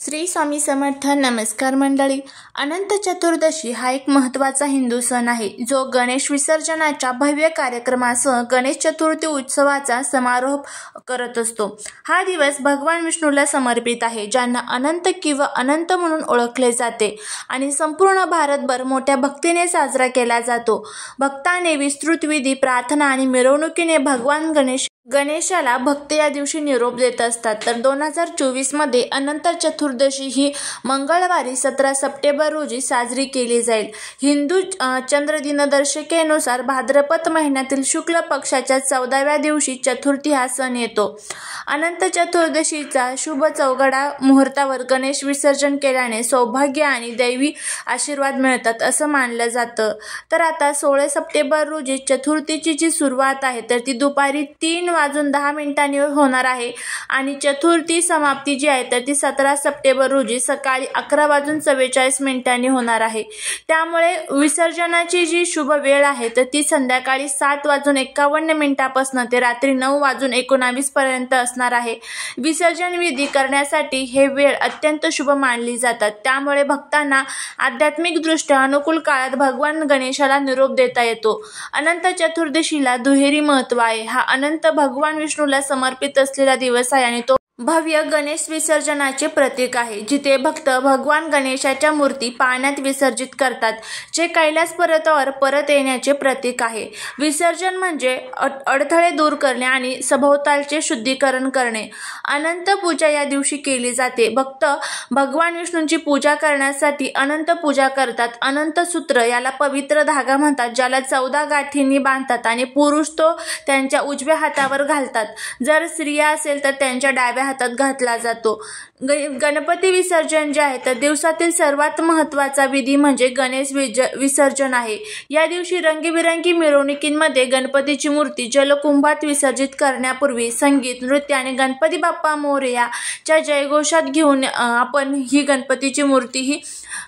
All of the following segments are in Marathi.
श्री स्वामी समर्थ. नमस्कार मंडळी. अनंत चतुर्दशी हा एक महत्त्वाचा हिंदू सण आहे, जो गणेश विसर्जनाच्या भव्य कार्यक्रमासह गणेश चतुर्थी उत्सवाचा समारोप करत असतो. हा दिवस भगवान विष्णूला समर्पित आहे, ज्यांना अनंत किंवा अनंत म्हणून ओळखले जाते आणि संपूर्ण भारतभर मोठ्या भक्तीने साजरा केला जातो. भक्तांनी विस्तृत विधी, प्रार्थना आणि मिरवणुकीने भगवान गणेशाला भक्त या दिवशी निरोप देत असतात. तर 2024 मध्ये अनंत चतुर्दशी ही मंगळवारी 17 सप्टेंबर रोजी साजरी केली जाईल. हिंदू चंद्र दिनदर्शिकेनुसार भाद्रपद महिन्यातील शुक्ल पक्षाच्या 14व्या दिवशी चतुर्थी हा सण येतो. अनंत चतुर्दशीचा शुभ चौघडा मुहूर्तावर गणेश विसर्जन केल्याने सौभाग्य आणि दैवी आशीर्वाद मिळतात असं मानलं जातं. तर आता 16 सप्टेंबर रोजी चतुर्थीची जी सुरुवात आहे तर ती दुपारी 3:10 होणार आहे आणि चतुर्थी समाप्ती जी आहे तर ती 17 सप्टेंबर रोजी सकाळी 11:44 होणार आहे. त्यामुळे विसर्जनाची जी शुभ वेळ आहे तर ती संध्याकाळी 7:51 पासून ते रात्री 9:19 पर्यंत असणार आहे. विसर्जन विधी करण्यासाठी हे वेळ अत्यंत शुभ मानली जातात. त्यामुळे भक्तांना आध्यात्मिक दृष्ट्या अनुकूल काळात भगवान गणेशाला निरोप देता येतो. अनंत चतुर्दशीला दुहेरी महत्त्व आहे. हा अनंत भगवान विष्णूला समर्पित असलेला दिवस आहे आणि तो भव्य गणेश विसर्जनाचे प्रतीक आहे, जिथे भक्त भगवान गणेशाच्या मूर्ती पाण्यात विसर्जित करतात, जे कैलास पर्वतावर परत येण्याचे प्रतीक आहे. विसर्जन म्हणजे अडथळे दूर करणे आणि सभोवतालचे शुद्धीकरण करणे. अनंत पूजा या दिवशी केली जाते. भक्त भगवान विष्णूंची पूजा करण्यासाठी अनंत पूजा करतात. अनंत सूत्र याला पवित्र धागा म्हणतात, ज्याला 14 गाठींनी बांधतात आणि पुरुष तो त्यांच्या उजव्या हातावर घालतात. जर स्त्रिया असेल तर त्यांच्या डाव्या हातात घातला जातो. गणपती विसर्जन जे आहे तर दिवसातील सर्वात महत्त्वाचा विधी म्हणजे गणेश विसर्जन आहे. या दिवशी रंगीबिरंगी मिरवणुकींमध्ये गणपतीची मूर्ती जलकुंभात विसर्जित करण्यापूर्वी संगीत, नृत्य आणि गणपती बाप्पा मोरया च्या जयघोषात घेऊन आपण ही गणपतीची मूर्ती ही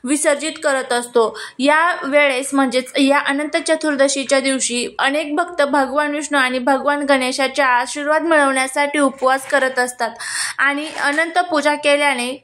विसर्जित करत असतो. या वेळेस म्हणजेच या अनंत चतुर्दशीच्या दिवशी अनेक भक्त भगवान विष्णू आणि भगवान गणेशाचा आशीर्वाद मिळवण्यासाठी उपवास करत असतात आणि अनंत पूजा केल्याने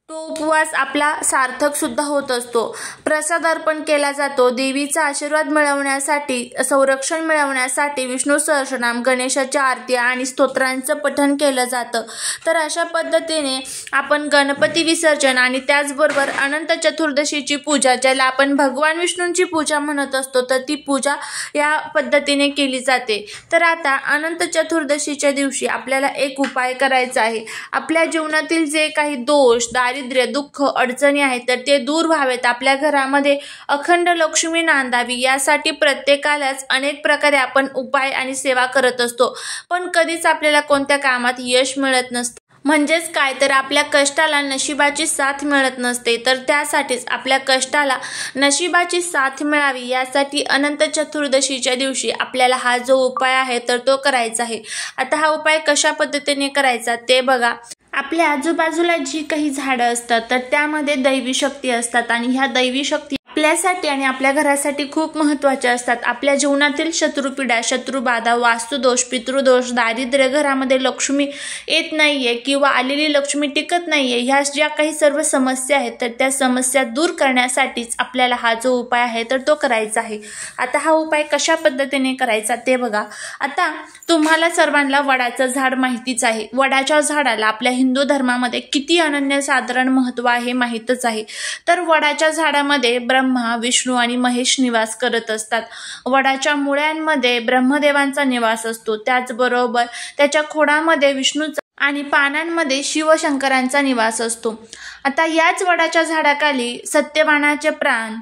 तो उपवास आपला सार्थक सुद्धा होत असतो. प्रसाद अर्पण केला जातो. देवीचा आशीर्वाद मिळवण्यासाठी, संरक्षण मिळवण्यासाठी विष्णू सहस्रनाम, गणेशाच्या आरती आणि स्तोत्रांचं पठण केलं जातं. तर अशा पद्धतीने आपण गणपती विसर्जन आणि त्याचबरोबर अनंत चतुर्दशीची पूजा, ज्याला आपण भगवान विष्णूंची पूजा म्हणत असतो, तर ती पूजा या पद्धतीने केली जाते. तर आता अनंत चतुर्दशीच्या दिवशी आपल्याला एक उपाय करायचा आहे. आपल्या जीवनातील जे काही दोष, दारिद्र्य, दुःख, अडचणी आहेत तर ते दूर व्हावेत, आपल्या घरामध्ये अखंड लक्ष्मी नांदावी, यासाठी प्रत्येकालाच अनेक प्रकारे आपण उपाय आणि सेवा करत असतो. पण कधीच आपल्याला कोणत्या कामात यश मिळत नसतं. म्हणजेच काय तर आपल्या कष्टाला नशिबाची साथ मिळत नसते. तर त्यासाठीच आपल्या कष्टाला नशिबाची साथ मिळावी यासाठी अनंत चतुर्दशीच्या दिवशी आपल्याला हा जो उपाय आहे तर तो करायचा आहे. आता हा उपाय कशा पद्धतीने करायचा ते बघा. आपल्या आजूबाजूला जी काही झाडं असतात तर त्यामध्ये दैवी शक्ती असतात आणि ह्या दैवी शक्ती आपल्यासाठी आणि आपल्या घरासाठी खूप महत्त्वाच्या असतात. आपल्या जीवनातील शत्रुपीडा, शत्रुबाधा, वास्तुदोष, पितृदोष, दारिद्र्य, घरामध्ये लक्ष्मी येत नाहीये किंवा आलेली लक्ष्मी टिकत नाहीये, ह्या ज्या काही सर्व समस्या आहेत तर त्या समस्या दूर करण्यासाठीच आपल्याला हा जो उपाय आहे तर तो करायचा आहे. आता हा उपाय कशा पद्धतीने करायचा ते बघा. आता तुम्हाला सर्वांना वडाचं झाड माहितीच आहे. वडाच्या झाडाला आपल्या हिंदू धर्मामध्ये किती अनन्यसाधारण महत्त्व आहे माहीतच आहे. तर वडाच्या झाडामध्ये ब्रह्मा, विष्णू आणि महेश निवास करत असतात. वडाच्या मुळ्यांमध्ये ब्रह्मदेवांचा निवास असतो. त्याचबरोबर त्याच्या खोडामध्ये विष्णूचा आणि पानांमध्ये शिवशंकरांचा निवास असतो. आता याच वडाच्या झाडाखाली सत्यवानाचे प्राण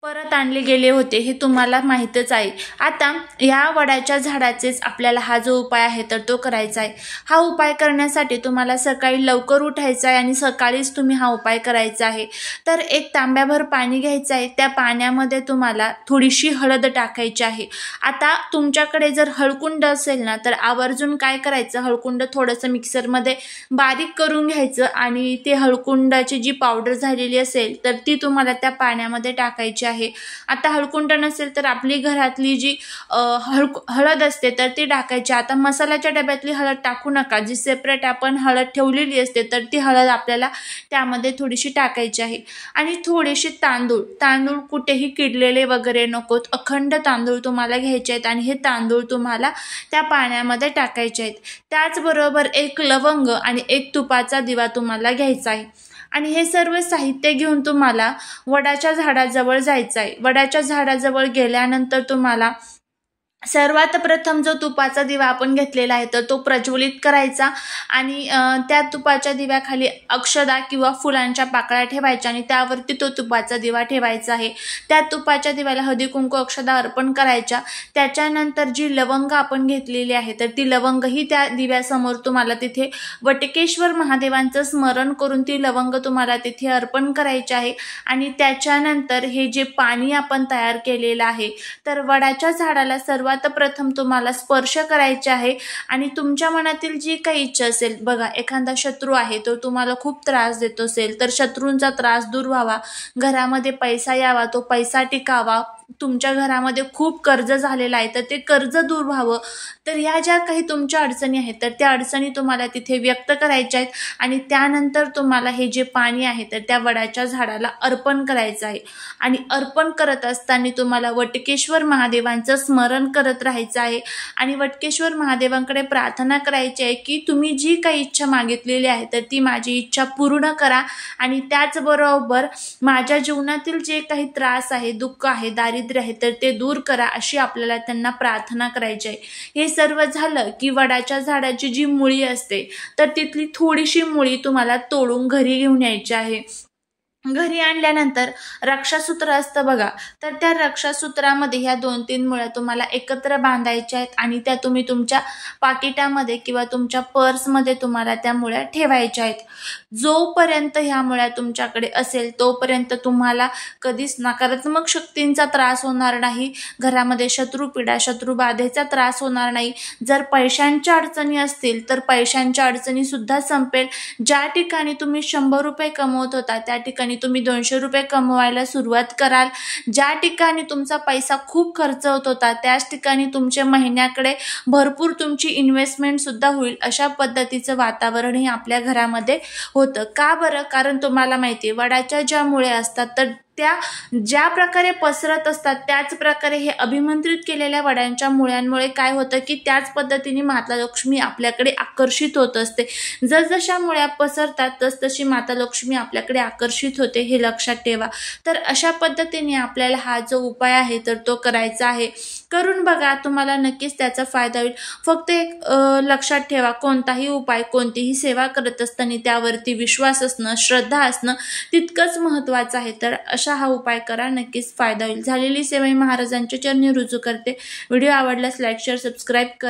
परत आणले गेले होते, हे तुम्हाला माहीतच आहे. आता ह्या वडाच्या झाडाचेच आपल्याला हा जो उपाय आहे तर तो करायचा आहे. हा उपाय करण्यासाठी तुम्हाला सकाळी लवकर उठायचं आहे आणि सकाळीच तुम्ही हा उपाय करायचा आहे. तर एक तांब्याभर पाणी घ्यायचं आहे. त्या पाण्यामध्ये तुम्हाला थोडीशी हळद टाकायची आहे. आता तुमच्याकडे जर हळकुंड असेल ना तर आवर्जून काय करायचं, हळकुंड थोडंसं मिक्सरमध्ये बारीक करून घ्यायचं आणि ते हळकुंडाची जी पावडर झालेली असेल तर ती तुम्हाला त्या पाण्यामध्ये टाकायची आहे. आहे। आता हळकुंड नसेल तर आपली घरातली जी हळद असते तर ती टाकायची। आता मसाल्याच्या डब्यातली हळद टाकू नका, जी सेपरेट आपण हळद ठेवलेली असते तर ती हळद आपल्याला त्यामध्ये थोडीशी टाकायची आहे। आणि थोडेसे तांदूळ कुठेही किडलेले वगैरे नकोत, अखंड तांदूळ तुम्हाला घ्यायचे आहेत आणि हे तांदूळ तुम्हाला त्या पाण्यामध्ये टाकायचे आहेत। त्याचबरोबर एक लवंग आणि एक तुपाचा दिवा तुम्हाला घ्यायचा आहे। आणि हे सर्व साहित्य घेऊन तुम्हाला वडाच्या झाडाजवळ जायचं आहे। वडाच्या झाडाजवळ गेल्यानंतर तुम्हाला सर्वात प्रथम जो तुपाचा दिवा आपण घेतलेला आहे तर तो प्रज्वलित करायचा आणि त्या तुपाच्या दिव्याखाली अक्षदा किंवा फुलांच्या पाकळ्या ठेवायच्या आणि त्यावरती तो तुपाचा दिवा ठेवायचा आहे। त्या तुपाच्या दिव्याला हळदी कुंकू अक्षदा अर्पण करायच्या। त्याच्यानंतर जी लवंग आपण घेतलेली आहे तर ती लवंगही त्या दिव्यासमोर तुम्हाला तिथे वटकेश्वर महादेवांचं स्मरण करून ती लवंग तुम्हाला तिथे अर्पण करायची आहे। आणि त्याच्यानंतर हे जे पाणी आपण तयार केलेलं आहे तर वडाच्या झाडाला सर्वात प्रथम तुम्हाला स्पर्श करायचे आहे आणि तुमच्या मनातील जी काही इच्छा असेल, बघा एखादा शत्रू आहे तो तुम्हाला खूप त्रास देत असेल तर शत्रूंचा त्रास दूर व्हावा, घरामध्ये पैसा यावा, तो पैसा टिकावा, तुमच्या घरामध्ये खूप कर्ज झालेलं आहे तर ते कर्ज दूर व्हावं, तर ह्या ज्या काही तुमच्या अडचणी आहेत तर त्या अडचणी तुम्हाला तिथे व्यक्त करायच्या आहेत। आणि त्यानंतर तुम्हाला हे जे पाणी आहे तर त्या वडाच्या झाडाला अर्पण करायचं आहे। आणि अर्पण करत असताना तुम्हाला वटकेश्वर महादेवांचं स्मरण करत राहायचं आहे आणि वटकेश्वर महादेवांकडे प्रार्थना करायची आहे की तुम्ही जी काही इच्छा मागितलेली आहे तर ती माझी इच्छा पूर्ण करा आणि त्याचबरोबर माझ्या जीवनातील जे काही त्रास आहे, दुःख आहे, दारिद्र्य आहे तर ते दूर करा, अशी आपल्याला त्यांना प्रार्थना करायची आहे। हे सर्व झालं की वडाच्या झाडाची जी मुळी असते तर तिथली थोडीशी मुळी तुम्हाला तोडून घरी घेऊन यायची आहे। घरी आणल्यानंतर रक्षासूत्र असतं बघा, तर त्या रक्षासूत्रामध्ये ह्या 2-3 मुळ्या तुम्हाला एकत्र बांधायच्या आहेत आणि त्या तुम्ही तुमच्या पाकिटामध्ये किंवा तुमच्या पर्समध्ये तुम्हाला त्या मुळ्या ठेवायच्या आहेत। जोपर्यंत ह्या मुळ्या तुमच्याकडे असेल तोपर्यंत तुम्हाला कधीच नकारात्मक शक्तींचा त्रास होणार नाही, घरामध्ये शत्रुपीडा, शत्रुबाधेचा त्रास होणार नाही। जर पैशांच्या अडचणी असतील तर पैशांच्या अडचणी सुद्धा संपेल। ज्या ठिकाणी तुम्ही 100 रुपये कमवत होता त्या ठिकाणी तुम्ही 200 रुपये कमवायला सुरुवात कराल। ज्या ठिकाणी तुमचा पैसा खूप खर्च होत होता त्याच ठिकाणी तुमच्या महिन्याकडे भरपूर तुमची इन्व्हेस्टमेंट सुद्धा होईल, अशा पद्धतीचं वातावरणही आपल्या घरामध्ये होतं। का बरं? कारण तुम्हाला माहिती आहे वडाच्या ज्या मुळ्या असतात तर त्या ज्या प्रकारे पसरत असतात त्याच प्रकारे हे अभिमंत्रित केलेल्या वडांच्या मुळ्यांमुळे काय होतं की त्याच पद्धतीने माता लक्ष्मी आपल्याकडे आकर्षित होत असते। जसजशा मुळ्या पसरतात तसतशी माता लक्ष्मी आपल्याकडे आकर्षित होते, हे लक्षात ठेवा। तर अशा पद्धतीने आपल्याला हा जो उपाय आहे तर तो करायचा आहे। करून बघा, तुम्हाला नक्कीच त्याचा फायदा होईल। फक्त एक लक्षात ठेवा, कोणताही उपाय, कोणतीही सेवा करत असताना त्यावरती विश्वास असणं, श्रद्धा असणं तितकंच महत्त्वाचं आहे। तर अशा हा उपाय करा, नक्कीच फायदा होईल। झालेली सेवा महाराजांच्या चरणी रुजू करते। व्हिडिओ आवडल्यास लाईक, शेअर, सबस्क्राईब करा।